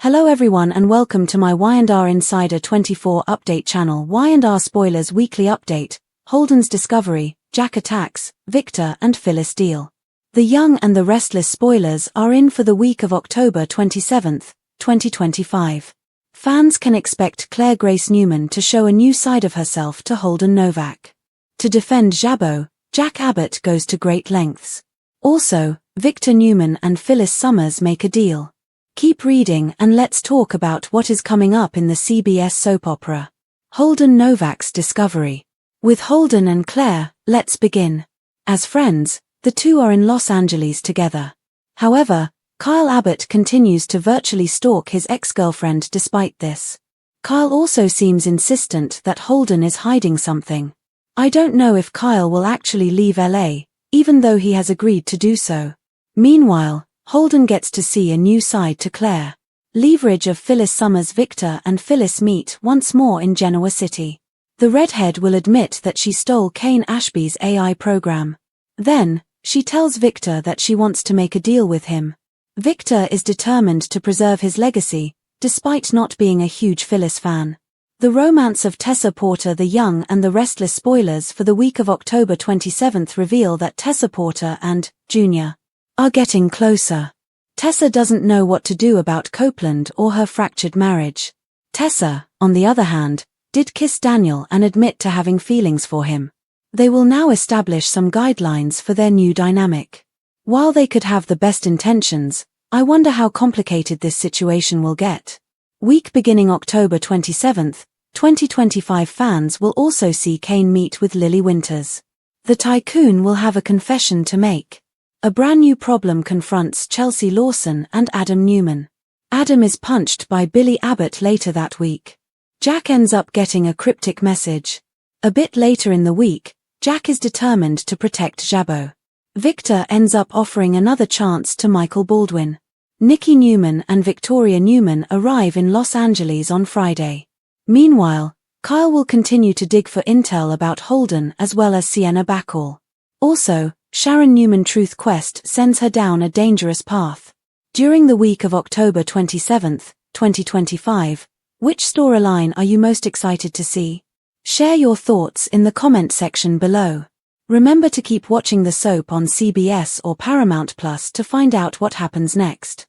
Hello everyone and welcome to my Y&R Insider 24 update channel. Y&R Spoilers Weekly Update, Holden's discovery, Jack attacks, Victor and Phyllis deal. The Young and the Restless spoilers are in for the week of October 27, 2025. Fans can expect Claire Grace Newman to show a new side of herself to Holden Novak. To defend Jabbo, Jack Abbott goes to great lengths. Also, Victor Newman and Phyllis Summers make a deal. Keep reading and let's talk about what is coming up in the CBS soap opera. Holden Novak's discovery. With Holden and Claire, let's begin. As friends, the two are in Los Angeles together. However, Kyle Abbott continues to virtually stalk his ex-girlfriend despite this. Kyle also seems insistent that Holden is hiding something. I don't know if Kyle will actually leave LA, even though he has agreed to do so. Meanwhile, Holden gets to see a new side to Claire. Leverage of Phyllis Summers. Victor and Phyllis meet once more in Genoa City. The redhead will admit that she stole Kane Ashby's AI program. Then, she tells Victor that she wants to make a deal with him. Victor is determined to preserve his legacy, despite not being a huge Phyllis fan. The romance of Tessa Porter. The Young and the Restless spoilers for the week of October 27 reveal that Tessa Porter and Jr. are getting closer. Tessa doesn't know what to do about Copeland or her fractured marriage. Tessa, on the other hand, did kiss Daniel and admit to having feelings for him. They will now establish some guidelines for their new dynamic. While they could have the best intentions, I wonder how complicated this situation will get. Week beginning October 27, 2025. Fans will also see Kane meet with Lily Winters. The tycoon will have a confession to make. A brand new problem confronts Chelsea Lawson and Adam Newman. Adam is punched by Billy Abbott later that week. Jack ends up getting a cryptic message. A bit later in the week, Jack is determined to protect Jabbo. Victor ends up offering another chance to Michael Baldwin. Nikki Newman and Victoria Newman arrive in Los Angeles on Friday. Meanwhile, Kyle will continue to dig for intel about Holden as well as Sienna Bacall. Also, Sharon Newman Truth Quest sends her down a dangerous path. During the week of October 27, 2025, which storyline are you most excited to see? Share your thoughts in the comment section below. Remember to keep watching the soap on CBS or Paramount Plus to find out what happens next.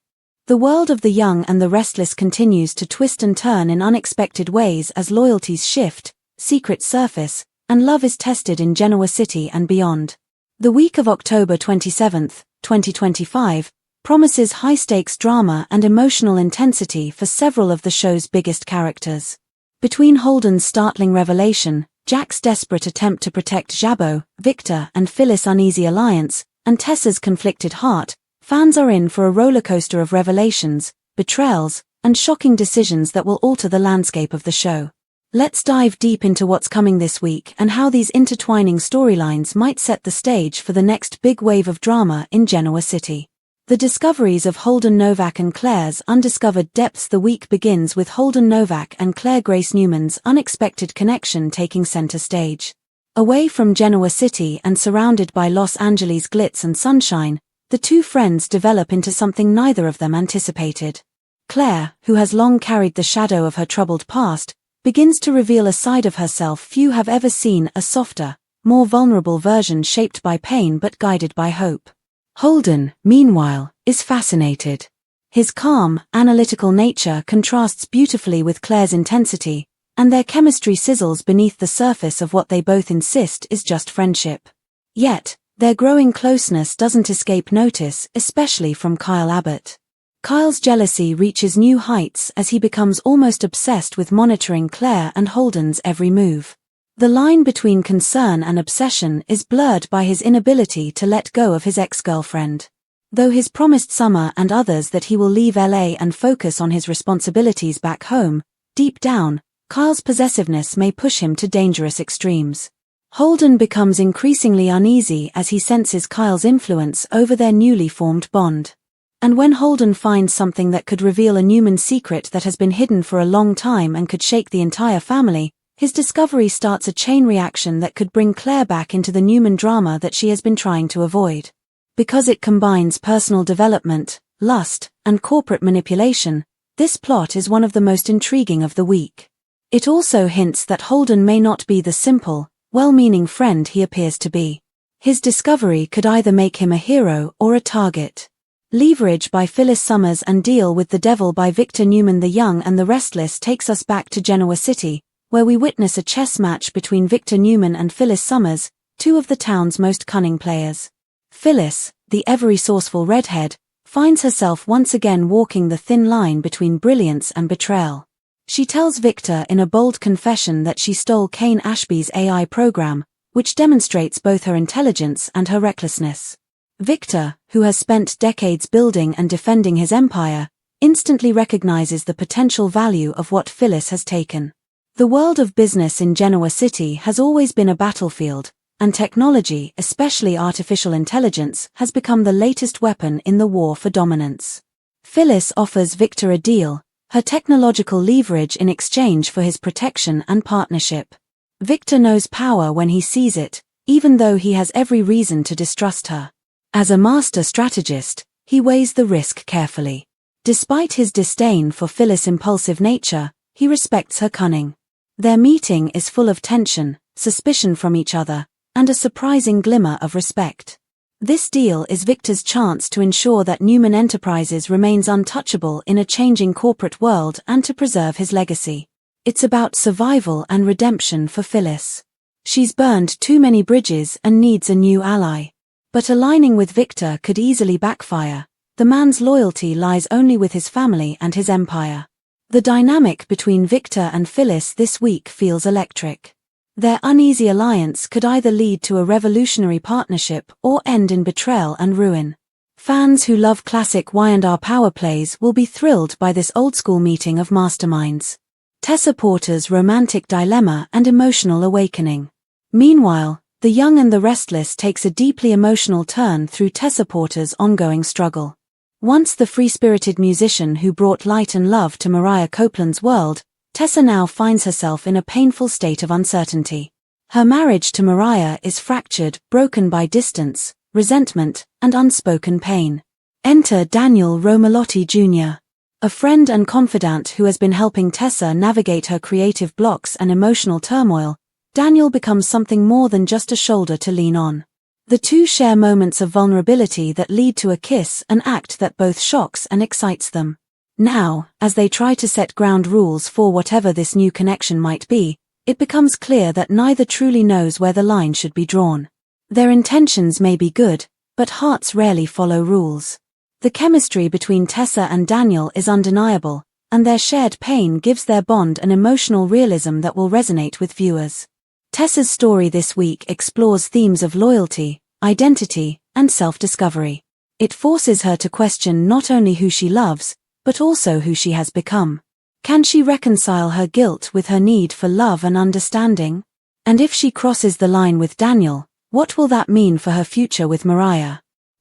The world of the Young and the Restless continues to twist and turn in unexpected ways as loyalties shift, secrets surface, and love is tested in Genoa City and beyond. The week of October 27, 2025, promises high-stakes drama and emotional intensity for several of the show's biggest characters. Between Holden's startling revelation, Jack's desperate attempt to protect Jabbo, Victor and Phyllis' uneasy alliance, and Tessa's conflicted heart, fans are in for a rollercoaster of revelations, betrayals, and shocking decisions that will alter the landscape of the show. Let's dive deep into what's coming this week and how these intertwining storylines might set the stage for the next big wave of drama in Genoa City. The discoveries of Holden Novak and Claire's undiscovered depths. The week begins with Holden Novak and Claire Grace Newman's unexpected connection taking center stage. Away from Genoa City and surrounded by Los Angeles glitz and sunshine, the two friends develop into something neither of them anticipated. Claire, who has long carried the shadow of her troubled past, begins to reveal a side of herself few have ever seen, a softer, more vulnerable version shaped by pain but guided by hope. Holden, meanwhile, is fascinated. His calm, analytical nature contrasts beautifully with Claire's intensity, and their chemistry sizzles beneath the surface of what they both insist is just friendship. Yet, their growing closeness doesn't escape notice, especially from Kyle Abbott. Kyle's jealousy reaches new heights as he becomes almost obsessed with monitoring Claire and Holden's every move. The line between concern and obsession is blurred by his inability to let go of his ex-girlfriend. Though he's promised Summer and others that he will leave LA and focus on his responsibilities back home, deep down, Kyle's possessiveness may push him to dangerous extremes. Holden becomes increasingly uneasy as he senses Kyle's influence over their newly formed bond. And when Holden finds something that could reveal a Newman secret that has been hidden for a long time and could shake the entire family, his discovery starts a chain reaction that could bring Claire back into the Newman drama that she has been trying to avoid. Because it combines personal development, lust, and corporate manipulation, This plot is one of the most intriguing of the week. It also hints that Holden may not be the simple, well-meaning friend he appears to be. His discovery could either make him a hero or a target. Leverage by Phyllis Summers and Deal with the Devil by Victor Newman. The Young and the Restless takes us back to Genoa City, where we witness a chess match between Victor Newman and Phyllis Summers, two of the town's most cunning players. Phyllis, the ever-resourceful redhead, finds herself once again walking the thin line between brilliance and betrayal. She tells Victor in a bold confession that she stole Kane Ashby's AI program, which demonstrates both her intelligence and her recklessness. Victor, who has spent decades building and defending his empire, instantly recognizes the potential value of what Phyllis has taken. The world of business in Genoa City has always been a battlefield, and technology, especially artificial intelligence, has become the latest weapon in the war for dominance. Phyllis offers Victor a deal, her technological leverage in exchange for his protection and partnership. Victor knows power when he sees it, even though he has every reason to distrust her. As a master strategist, he weighs the risk carefully. Despite his disdain for Phyllis' impulsive nature, he respects her cunning. Their meeting is full of tension, suspicion from each other, and a surprising glimmer of respect. This deal is Victor's chance to ensure that Newman Enterprises remains untouchable in a changing corporate world and to preserve his legacy. It's about survival and redemption for Phyllis. She's burned too many bridges and needs a new ally. But aligning with Victor could easily backfire. The man's loyalty lies only with his family and his empire. The dynamic between Victor and Phyllis this week feels electric. Their uneasy alliance could either lead to a revolutionary partnership or end in betrayal and ruin. Fans who love classic Y&R power plays will be thrilled by this old-school meeting of masterminds. Tessa Porter's romantic dilemma and emotional awakening. Meanwhile, The Young and the Restless takes a deeply emotional turn through Tessa Porter's ongoing struggle. Once the free-spirited musician who brought light and love to Mariah Copeland's world, Tessa now finds herself in a painful state of uncertainty. Her marriage to Mariah is fractured, broken by distance, resentment, and unspoken pain. Enter Daniel Romalotti Jr., a friend and confidant who has been helping Tessa navigate her creative blocks and emotional turmoil. Daniel becomes something more than just a shoulder to lean on. The two share moments of vulnerability that lead to a kiss, an act that both shocks and excites them. Now, as they try to set ground rules for whatever this new connection might be, it becomes clear that neither truly knows where the line should be drawn. Their intentions may be good, but hearts rarely follow rules. The chemistry between Tessa and Daniel is undeniable, and their shared pain gives their bond an emotional realism that will resonate with viewers. Tessa's story this week explores themes of loyalty, identity, and self-discovery. It forces her to question not only who she loves, but also who she has become. Can she reconcile her guilt with her need for love and understanding? And if she crosses the line with Daniel, what will that mean for her future with Mariah?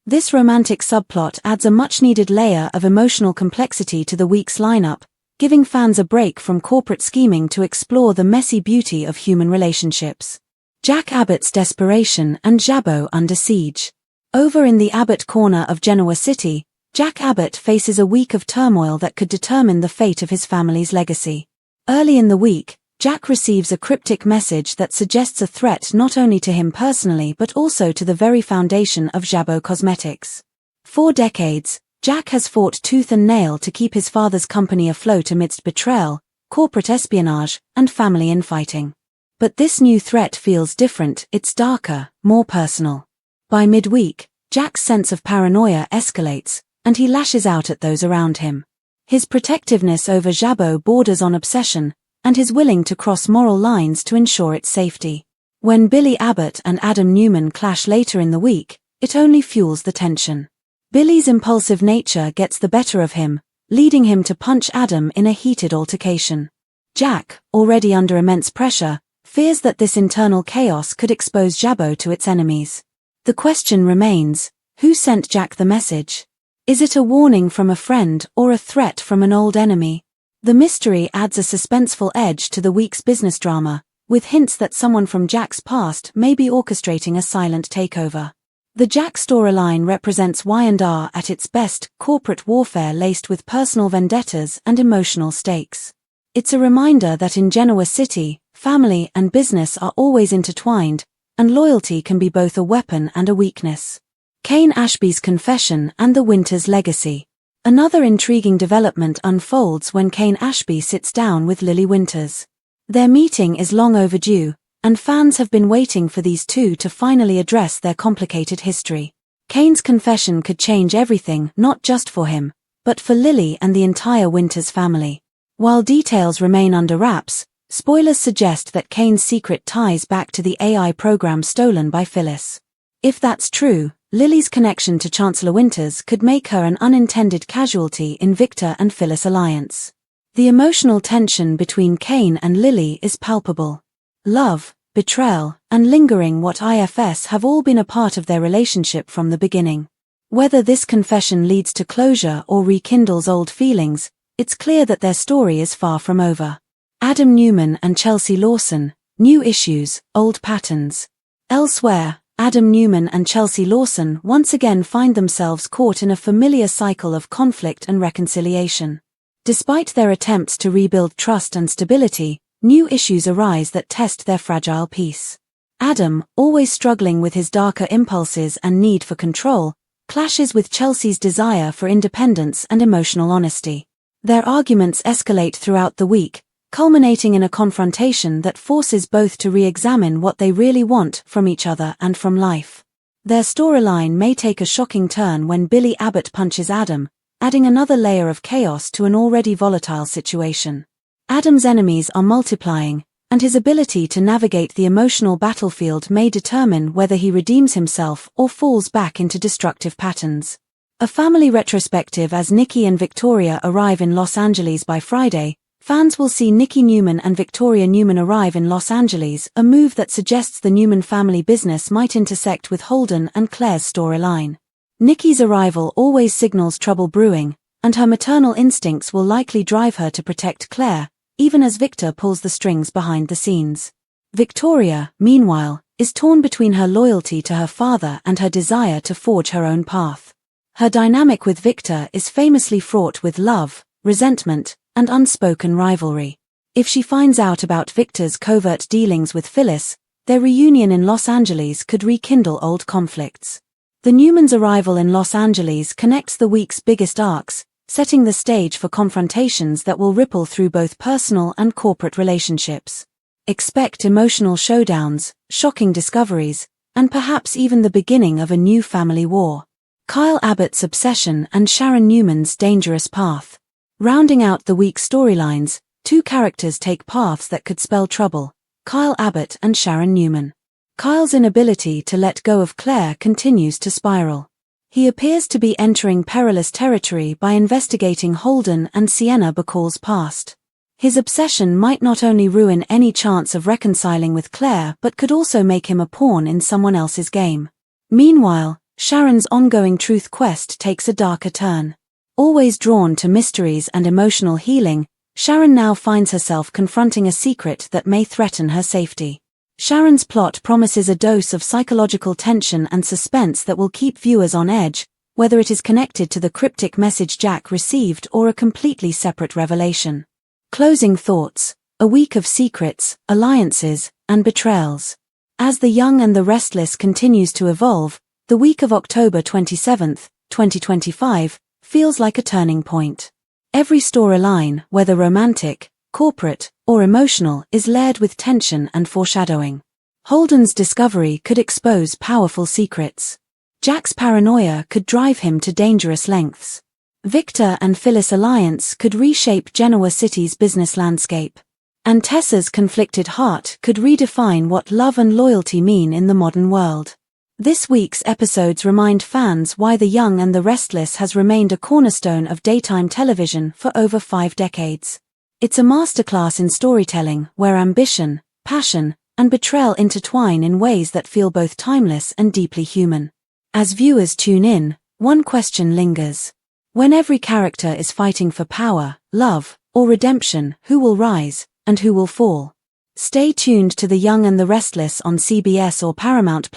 This romantic subplot adds a much-needed layer of emotional complexity to the week's lineup, giving fans a break from corporate scheming to explore the messy beauty of human relationships. Jack Abbott's desperation and Jabot under siege. Over in the Abbott corner of Genoa City, Jack Abbott faces a week of turmoil that could determine the fate of his family's legacy. Early in the week, Jack receives a cryptic message that suggests a threat not only to him personally but also to the very foundation of Jabot Cosmetics. For decades, Jack has fought tooth and nail to keep his father's company afloat amidst betrayal, corporate espionage, and family infighting. But this new threat feels different. It's darker, more personal. By midweek, Jack's sense of paranoia escalates, and he lashes out at those around him. His protectiveness over Jabot borders on obsession, and is willing to cross moral lines to ensure its safety. When Billy Abbott and Adam Newman clash later in the week, it only fuels the tension. Billy's impulsive nature gets the better of him, leading him to punch Adam in a heated altercation. Jack, already under immense pressure, fears that this internal chaos could expose Jabot to its enemies. The question remains, who sent Jack the message? Is it a warning from a friend or a threat from an old enemy? The mystery adds a suspenseful edge to the week's business drama, with hints that someone from Jack's past may be orchestrating a silent takeover. The Jack storyline represents Y&R at its best, corporate warfare laced with personal vendettas and emotional stakes. It's a reminder that in Genoa City, family and business are always intertwined, and loyalty can be both a weapon and a weakness. Kane Ashby's confession and the Winters legacy. Another intriguing development unfolds when Kane Ashby sits down with Lily Winters. Their meeting is long overdue, and fans have been waiting for these two to finally address their complicated history. Kane's confession could change everything, not just for him, but for Lily and the entire Winters family. While details remain under wraps, spoilers suggest that Kane's secret ties back to the AI program stolen by Phyllis. If that's true, Lily's connection to Chancellor Winters could make her an unintended casualty in Victor and Phyllis' alliance. The emotional tension between Kane and Lily is palpable. Love, betrayal, and lingering what ifs have all been a part of their relationship from the beginning. Whether this confession leads to closure or rekindles old feelings, it's clear that their story is far from over. Adam Newman and Chelsea Lawson, new issues, old patterns. Elsewhere, Adam Newman and Chelsea Lawson once again find themselves caught in a familiar cycle of conflict and reconciliation. Despite their attempts to rebuild trust and stability, new issues arise that test their fragile peace. Adam, always struggling with his darker impulses and need for control, clashes with Chelsea's desire for independence and emotional honesty. Their arguments escalate throughout the week, culminating in a confrontation that forces both to re-examine what they really want from each other and from life. Their storyline may take a shocking turn when Billy Abbott punches Adam, adding another layer of chaos to an already volatile situation. Adam's enemies are multiplying, and his ability to navigate the emotional battlefield may determine whether he redeems himself or falls back into destructive patterns. A family retrospective. As Nikki and Victoria arrive in Los Angeles by Friday, fans will see Nikki Newman and Victoria Newman arrive in Los Angeles, a move that suggests the Newman family business might intersect with Holden and Claire's storyline. Nikki's arrival always signals trouble brewing, and her maternal instincts will likely drive her to protect Claire, even as Victor pulls the strings behind the scenes. Victoria, meanwhile, is torn between her loyalty to her father and her desire to forge her own path. Her dynamic with Victor is famously fraught with love, resentment, and unspoken rivalry. If she finds out about Victor's covert dealings with Phyllis, their reunion in Los Angeles could rekindle old conflicts. The Newmans' arrival in Los Angeles connects the week's biggest arcs, setting the stage for confrontations that will ripple through both personal and corporate relationships. Expect emotional showdowns, shocking discoveries, and perhaps even the beginning of a new family war. Kyle Abbott's obsession and Sharon Newman's dangerous path. Rounding out the week's storylines, two characters take paths that could spell trouble: Kyle Abbott and Sharon Newman. Kyle's inability to let go of Claire continues to spiral. He appears to be entering perilous territory by investigating Holden and Sienna Bacall's past. His obsession might not only ruin any chance of reconciling with Claire but could also make him a pawn in someone else's game. Meanwhile, Sharon's ongoing truth quest takes a darker turn. Always drawn to mysteries and emotional healing, Sharon now finds herself confronting a secret that may threaten her safety. Sharon's plot promises a dose of psychological tension and suspense that will keep viewers on edge, whether it is connected to the cryptic message Jack received or a completely separate revelation. Closing thoughts: a week of secrets, alliances, and betrayals. As The Young and the Restless continues to evolve, the week of October 27, 2025, feels like a turning point. Every storyline, whether romantic, corporate, or emotional, is layered with tension and foreshadowing. Holden's discovery could expose powerful secrets. Jack's paranoia could drive him to dangerous lengths. Victor and Phyllis' alliance could reshape Genoa City's business landscape. And Tessa's conflicted heart could redefine what love and loyalty mean in the modern world. This week's episodes remind fans why The Young and the Restless has remained a cornerstone of daytime television for over 5 decades. It's a masterclass in storytelling where ambition, passion, and betrayal intertwine in ways that feel both timeless and deeply human. As viewers tune in, one question lingers. When every character is fighting for power, love, or redemption, who will rise, and who will fall? Stay tuned to The Young and the Restless on CBS or Paramount+,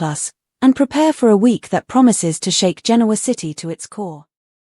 and prepare for a week that promises to shake Genoa City to its core.